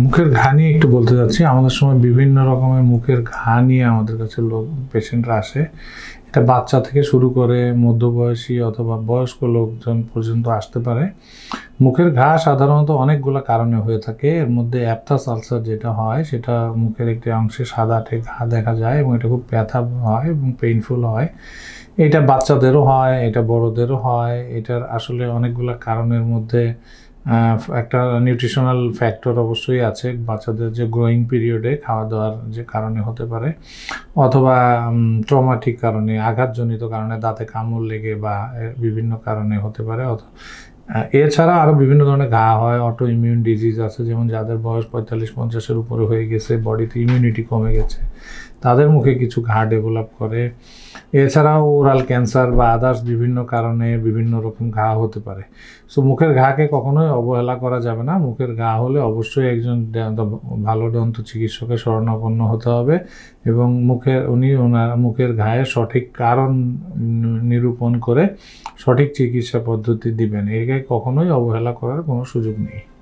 মুখের ঘা নিয়ে একটু বলতে চাচ্ছি। আমাদের সময় বিভিন্ন রকমের মুখের ঘা নিয়ে আমাদের কাছে পেশেন্টরা আসে। এটা বাচ্চা থেকে শুরু করে মধ্যবয়সী অথবা বয়স্ক লোকজন পর্যন্ত আসতে পারে। মুখের ঘা সাধারণত অনেকগুলো কারণে হয়ে থাকে। এর মধ্যে অ্যাপথাস আলসার যেটা হয়, সেটা মুখের একটি অংশে সাদাটে ঘা দেখা যায় এবং এটা খুব ব্যথা হয় এবং পেইনফুল হয়। এটা বাচ্চাদেরও হয়, এটা বড়দেরও হয়। এটার আসলে অনেকগুলো কারণের মধ্যে একটা নিউট্রিশনাল ফ্যাক্টর অবশ্যই আছে। বাচ্চাদের যে গ্রোয়িং পিরিয়ডে খাওয়া দাওয়ার যে কারণে হতে পারে, অথবা ট্রমাটিক কারণে, আঘাতজনিত কারণে, দাঁতে কামড় লেগে বা বিভিন্ন কারণে হতে পারে। এছাড়া আরও বিভিন্ন ধরনের ঘা হয়। অটো ইমিউন ডিজিজ আছে, যেমন যাদের বয়স 45-50-এর উপরে হয়ে গেছে, বডিতে ইমিউনিটি কমে গেছে, তাদের মুখে কিছু ঘা ডেভেলপ করে। এছাড়াও ওরাল ক্যান্সার বা আদার্স বিভিন্ন কারণে বিভিন্ন রকম ঘা হতে পারে। সো মুখের ঘাকে কখনোই অবহেলা করা যাবে না। মুখের ঘা হলে অবশ্যই একজন ভালো দন্ত চিকিৎসকের শরণাপন্ন হতে হবে এবং ওনার মুখের ঘায়ের সঠিক কারণ নিরূপণ করে সঠিক চিকিৎসা পদ্ধতি দিবেন। একে কখনোই অবহেলা করার কোনো সুযোগ নেই।